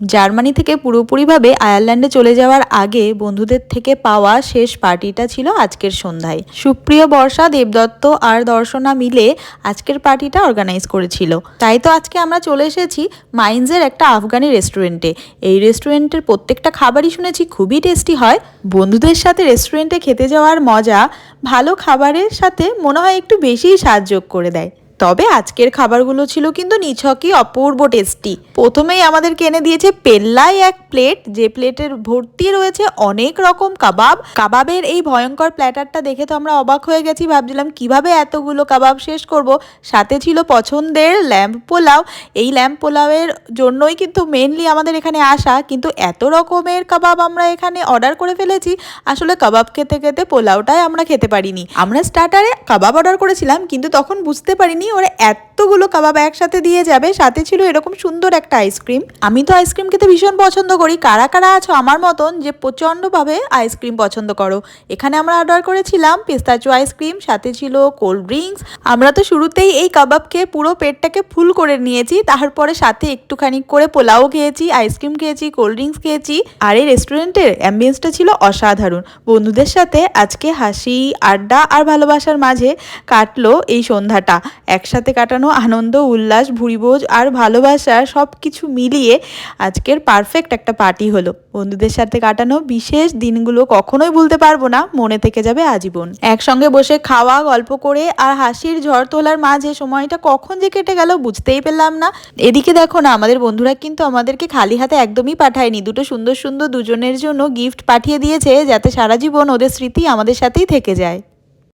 Germany থেকে পুরোপুরিভাবে আয়ারল্যান্ডে চলে যাওয়ার আগে বন্ধুদের থেকে পাওয়া শেষ পার্টিটা ছিল আজকের সন্ধ্যায়। সুপ্রিয়, বর্ষা, দেবদত্ত আর দর্শনা মিলে আজকের পার্টিটা অর্গানাইজ করেছিল। তাই তো আজকে আমরা চলে এসেছি মাইন্সের একটা আফগানি রেস্টুরেন্টে। এই রেস্টুরেন্টের প্রত্যেকটা খাবারই শুনেছি খুবই টেস্টি হয়। বন্ধুদের সাথে রেস্টুরেন্টে খেতে যাওয়ার মজা ভালো খাবারের সাথে মনে হয় একটু বেশিই স্বাদ যোগ করে দেয়। তবে আজকের খাবারগুলো ছিল কিন্তু নিছকই অপূর্ব টেস্টি। প্রথমেই আমাদেরকে এনে দিয়েছে পেল্লাই এক প্লেট, যে প্লেটের ভর্তি রয়েছে অনেক রকম কাবাব। কাবাবের এই ভয়ঙ্কর প্ল্যাটারটা দেখে তো আমরা অবাক হয়ে গেছি, ভাবছিলাম কিভাবে এতগুলো কাবাব শেষ করব। সাথে ছিল পছন্দের ল্যাম্প পোলাও। এই ল্যাম্প পোলাওয়ের জন্যই কিন্তু মেনলি আমাদের এখানে আসা, কিন্তু এত রকমের কাবাব আমরা এখানে অর্ডার করে ফেলেছি, আসলে কাবাব খেতে খেতে পোলাওটাই আমরা খেতে পারিনি। আমরা স্টার্টারে কাবাব অর্ডার করেছিলাম, কিন্তু তখন বুঝতে পারিনি ওরা এতগুলো কাবাব একসাথে দিয়ে যাবে। সাথে ছিল এরকম সুন্দর একটা আইসক্রিম। আমি তো আইসক্রিম খেতে ভীষণ পছন্দ করি। কারা কারা আছো আমার মতন যে প্রচণ্ডভাবে আইসক্রিম পছন্দ করো? এখানে আমরা অর্ডার করেছিলাম পিস্তাচো আইসক্রিম, সাথে ছিল কোল্ড ড্রিঙ্কস। আমরা তো শুরুতেই এই কাবাব খেয়ে পুরো পেটটাকে ফুল করে নিয়েছি, তারপরে সাথে একটুখানি করে পোলাও খেয়েছি, আইসক্রিম খেয়েছি, কোল্ড ড্রিঙ্কস খেয়েছি। আর এই রেস্টুরেন্টের অ্যাম্বিয়েন্সটা ছিল অসাধারণ। বন্ধুদের সাথে আজকে হাসি, আড্ডা আর ভালোবাসার মাঝে কাটলো এই সন্ধ্যাটা। একসাথে কাটানো আনন্দ, উল্লাস, ভুরিভোজ আর ভালোবাসা সব কিছু মিলিয়ে আজকের পারফেক্ট একটা পার্টি হলো। বন্ধুদের সাথে কাটানো বিশেষ দিনগুলো কখনোই ভুলতে পারবো না, মনে থেকে যাবে আজীবন। একসঙ্গে বসে খাওয়া, গল্প করে আর হাসির ঝড় তোলার মাঝে সময়টা কখন যে কেটে গেল বুঝতেই পেলাম না। এদিকে দেখো না, আমাদের বন্ধুরা কিন্তু আমাদেরকে খালি হাতে একদমই পাঠায়নি। দুটো সুন্দর সুন্দর দুজনের জন্য গিফট পাঠিয়ে দিয়েছে, যাতে সারা জীবন ওদের স্মৃতি আমাদের সাথেই থেকে যায়।